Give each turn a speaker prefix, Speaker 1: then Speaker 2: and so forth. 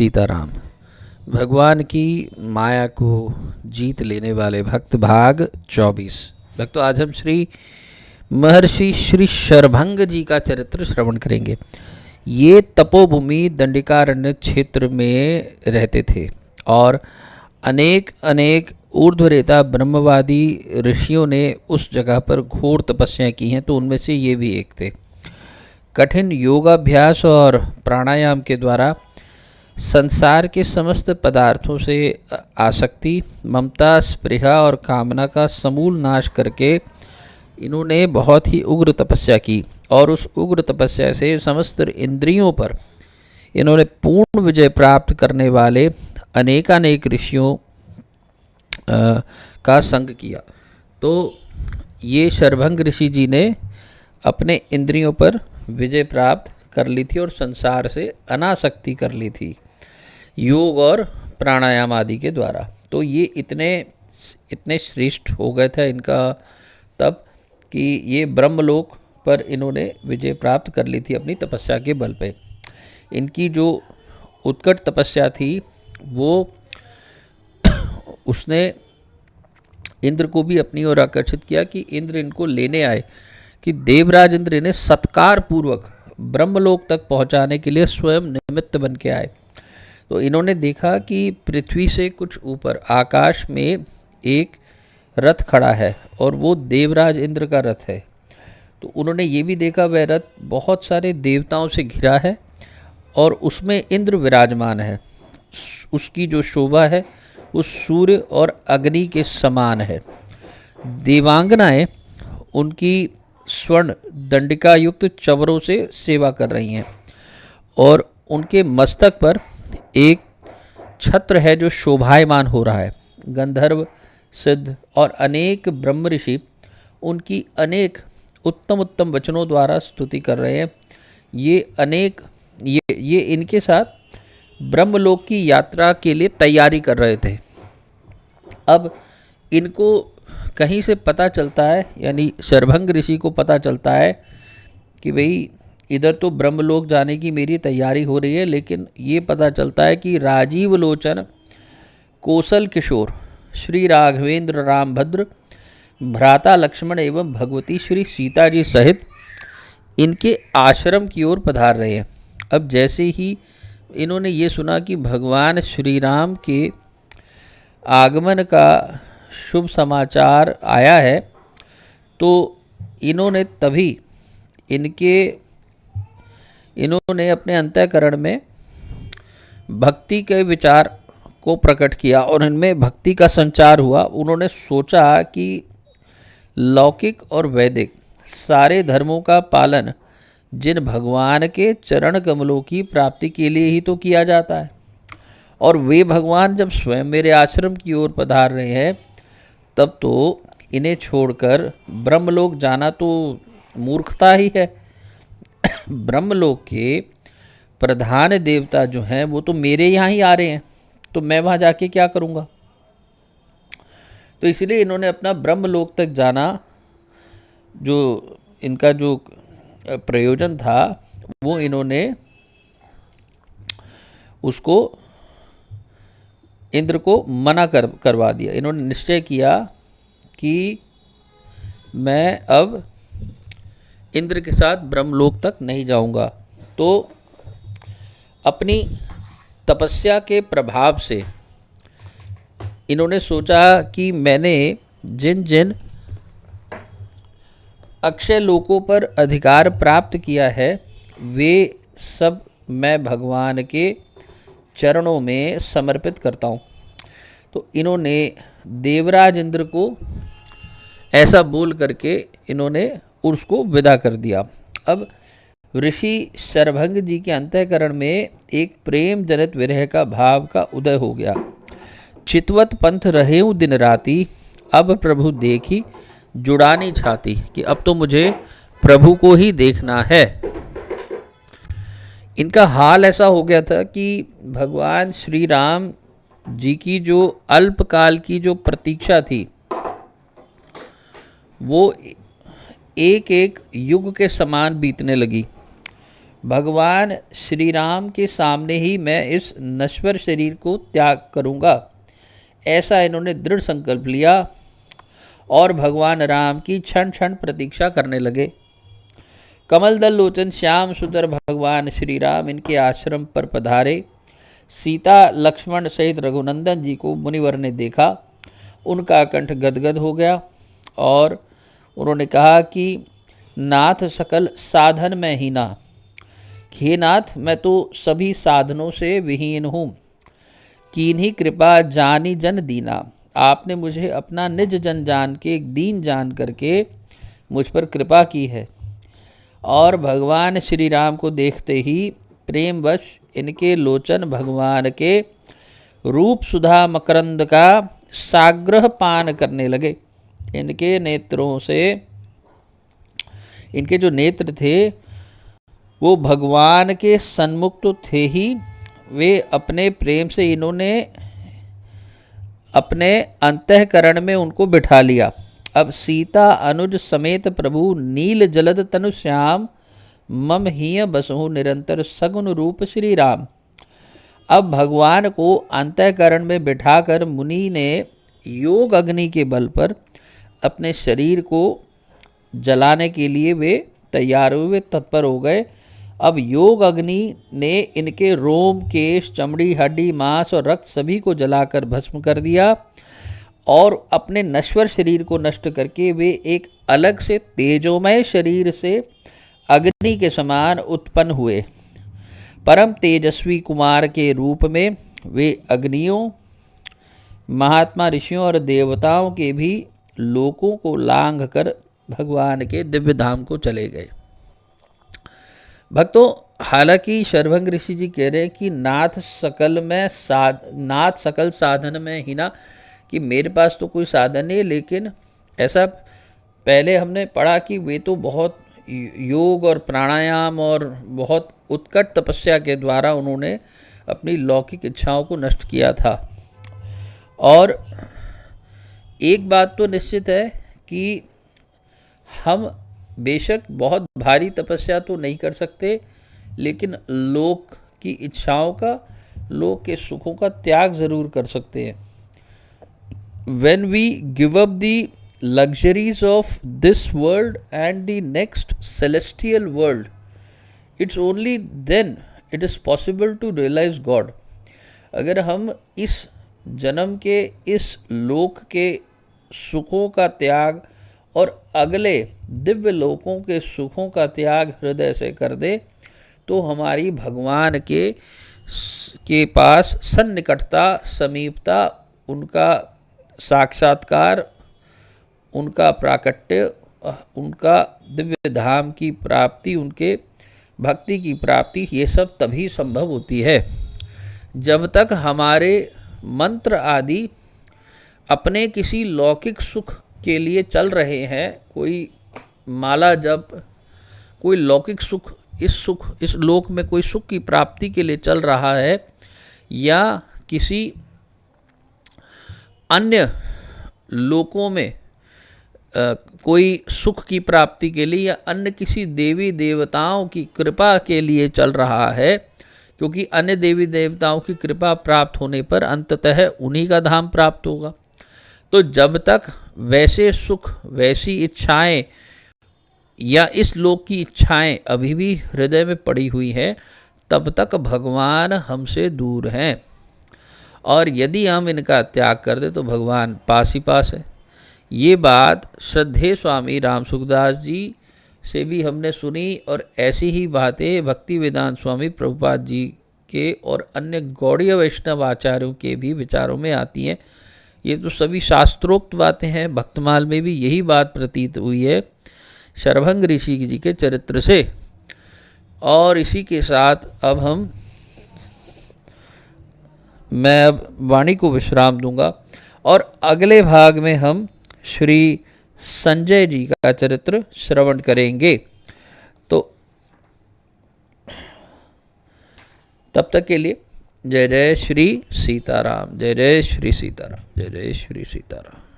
Speaker 1: सीताराम। भगवान की माया को जीत लेने वाले भक्त भाग 24। भक्तों, आज हम श्री महर्षि श्री शरभंग जी का चरित्र श्रवण करेंगे। ये तपोभूमि दंडिकारण्य क्षेत्र में रहते थे और अनेक अनेक ऊर्ध्वरेता ब्रह्मवादी ऋषियों ने उस जगह पर घोर तपस्या की हैं, तो उनमें से ये भी एक थे। कठिन योगाभ्यास और प्राणायाम के द्वारा संसार के समस्त पदार्थों से आसक्ति, ममता, स्पृहा और कामना का समूल नाश करके इन्होंने बहुत ही उग्र तपस्या की और उस उग्र तपस्या से समस्त इंद्रियों पर इन्होंने पूर्ण विजय प्राप्त करने वाले अनेकानेक ऋषियों का संग किया। तो ये शरभंग ऋषि जी ने अपने इंद्रियों पर विजय प्राप्त कर ली थी और संसार से अनासक्ति कर ली थी योग और प्राणायाम आदि के द्वारा। तो ये इतने श्रेष्ठ हो गए थे इनका तब कि ये ब्रह्मलोक पर इन्होंने विजय प्राप्त कर ली थी अपनी तपस्या के बल पे। इनकी जो उत्कट तपस्या थी वो उसने इंद्र को भी अपनी ओर आकर्षित किया कि इंद्र इनको लेने आए, कि देवराज इंद्र इन्हें सत्कार पूर्वक ब्रह्मलोक तक पहुंचाने के लिए स्वयं निमित्त बन के आए। तो इन्होंने देखा कि पृथ्वी से कुछ ऊपर आकाश में एक रथ खड़ा है और वो देवराज इंद्र का रथ है। तो उन्होंने ये भी देखा वह रथ बहुत सारे देवताओं से घिरा है और उसमें इंद्र विराजमान है। उसकी जो शोभा है वो सूर्य और अग्नि के समान है। देवांगनाएं उनकी स्वर्ण दंडिका युक्त चवरों से सेवा कर रही हैं और उनके मस्तक पर एक छत्र है जो शोभायमान हो रहा है। गंधर्व, सिद्ध और अनेक ब्रह्म ऋषि उनकी अनेक उत्तम उत्तम वचनों द्वारा स्तुति कर रहे हैं। ये इनके साथ ब्रह्मलोक की यात्रा के लिए तैयारी कर रहे थे। अब इनको कहीं से पता चलता है, यानी शरभंग ऋषि को पता चलता है कि भाई इधर तो ब्रह्मलोक जाने की मेरी तैयारी हो रही है, लेकिन ये पता चलता है कि राजीव लोचन कौशल किशोर श्री राघवेंद्र रामभद्र भ्राता लक्ष्मण एवं भगवती श्री सीता जी सहित इनके आश्रम की ओर पधार रहे हैं। अब जैसे ही इन्होंने ये सुना कि भगवान श्री राम के आगमन का शुभ समाचार आया है, तो इन्होंने तभी इन्होंने अपने अंतःकरण में भक्ति के विचार को प्रकट किया और इनमें भक्ति का संचार हुआ। उन्होंने सोचा कि लौकिक और वैदिक सारे धर्मों का पालन जिन भगवान के चरण कमलों की प्राप्ति के लिए ही तो किया जाता है, और वे भगवान जब स्वयं मेरे आश्रम की ओर पधार रहे हैं, तब तो इन्हें छोड़कर ब्रह्मलोक जाना तो मूर्खता ही है। ब्रह्मलोक के प्रधान देवता जो हैं वो तो मेरे यहाँ ही आ रहे हैं, तो मैं वहाँ जाके क्या करूँगा। तो इसलिए इन्होंने अपना ब्रह्मलोक तक जाना, जो इनका जो प्रयोजन था वो इन्होंने उसको इंद्र को मना करवा दिया। इन्होंने निश्चय किया कि मैं अब इंद्र के साथ ब्रह्मलोक तक नहीं जाऊंगा। तो अपनी तपस्या के प्रभाव से इन्होंने सोचा कि मैंने जिन जिन अक्षय लोकों पर अधिकार प्राप्त किया है, वे सब मैं भगवान के चरणों में समर्पित करता हूँ। तो इन्होंने देवराज इंद्र को ऐसा बोल करके इन्होंने उसको विदा कर दिया। अब ऋषि शरभंग जी के अंतःकरण में एक प्रेम जनित विरह का भाव का उदय हो गया। चितवत पंथ रहेऊं दिन राती, अब प्रभु देखी जुड़ानी छाती, कि अब तो मुझे प्रभु को ही देखना है। इनका हाल ऐसा हो गया था कि भगवान श्री राम जी की जो अल्पकाल की जो प्रतीक्षा थी वो एक एक युग के समान बीतने लगी। भगवान श्री राम के सामने ही मैं इस नश्वर शरीर को त्याग करूँगा, ऐसा इन्होंने दृढ़ संकल्प लिया और भगवान राम की क्षण क्षण प्रतीक्षा करने लगे। कमल दल लोचन श्याम सुंदर भगवान श्री राम इनके आश्रम पर पधारे। सीता लक्ष्मण सहित रघुनंदन जी को मुनिवर ने देखा, उनका कंठ गदगद हो गया और उन्होंने कहा कि नाथ सकल साधन में हीना, हे नाथ मैं तो सभी साधनों से विहीन हूँ, कीन्ही कृपा जानी जन दीना। आपने मुझे अपना निज जन जान के, दीन जान करके मुझ पर कृपा की है। और भगवान श्री राम को देखते ही प्रेमवश इनके लोचन भगवान के रूप सुधा मकरंद का साग्रह पान करने लगे। इनके नेत्रों से, इनके जो नेत्र थे वो भगवान के सन्मुख तो थे ही, वे अपने प्रेम से इन्होंने अपने अंतःकरण में उनको बिठा लिया। अब सीता अनुज समेत प्रभु नील जलद तनु श्याम, मम हिय बसहु निरंतर सगुन रूप श्री राम। अब भगवान को अंतःकरण में बिठाकर मुनि ने योग अग्नि के बल पर अपने शरीर को जलाने के लिए वे तैयार हुए, तत्पर हो गए। अब योग अग्नि ने इनके रोम, केश, चमड़ी, हड्डी, मांस और रक्त सभी को जलाकर भस्म कर दिया और अपने नश्वर शरीर को नष्ट करके वे एक अलग से तेजोमय शरीर से अग्नि के समान उत्पन्न हुए। परम तेजस्वी कुमार के रूप में वे अग्नियों, महात्मा, ऋषियों और देवताओं के भी लोकों को लांघ कर भगवान के दिव्य धाम को चले गए। भक्तों, हालांकि शरभंग ऋषि जी कह रहे हैं कि नाथ सकल साधन में ही ना, कि मेरे पास तो कोई साधन नहीं, लेकिन ऐसा पहले हमने पढ़ा कि वे तो बहुत योग और प्राणायाम और बहुत उत्कट तपस्या के द्वारा उन्होंने अपनी लौकिक इच्छाओं को नष्ट किया था। और एक बात तो निश्चित है कि हम बेशक बहुत भारी तपस्या तो नहीं कर सकते, लेकिन लोक की इच्छाओं का, लोक के सुखों का त्याग ज़रूर कर सकते हैं। When we give up the luxuries of this world and the next celestial world, it's only then it is possible to realize God. अगर हम इस जन्म के इस लोक के सुखों का त्याग और अगले दिव्य लोकों के सुखों का त्याग हृदय से कर दे, तो हमारी भगवान के पास सन्निकटता, समीपता, उनका साक्षात्कार, उनका प्राकट्य, उनका दिव्य धाम की प्राप्ति, उनके भक्ति की प्राप्ति, ये सब तभी संभव होती है जब तक हमारे मंत्र आदि अपने किसी लौकिक सुख के लिए चल रहे हैं। कोई माला जप, कोई लौकिक सुख, इस लोक में कोई सुख की प्राप्ति के लिए चल रहा है, या किसी अन्य लोकों में कोई सुख की प्राप्ति के लिए, या अन्य किसी देवी देवताओं की कृपा के लिए चल रहा है, क्योंकि अन्य देवी देवताओं की कृपा प्राप्त होने पर अंततः उन्हीं का धाम प्राप्त होगा। तो जब तक वैसे सुख, वैसी इच्छाएं या इस लोक की इच्छाएं अभी भी हृदय में पड़ी हुई हैं, तब तक भगवान हमसे दूर हैं। और यदि हम इनका त्याग कर दें तो भगवान पास ही पास है। ये बात श्रद्धेय स्वामी राम सुखदास जी से भी हमने सुनी, और ऐसी ही बातें भक्ति वेदांत स्वामी प्रभुपाद जी के और अन्य गौड़ीय वैष्णव आचार्यों के भी विचारों में आती हैं। ये तो सभी शास्त्रोक्त बातें हैं। भक्तमाल में भी यही बात प्रतीत हुई है शरभंग ऋषि जी के चरित्र से। और इसी के साथ अब मैं वाणी को विश्राम दूंगा, और अगले भाग में हम श्री संजय जी का चरित्र श्रवण करेंगे। तो तब तक के लिए जय जय श्री सीताराम, जय जय श्री सीताराम, जय जय श्री सीताराम।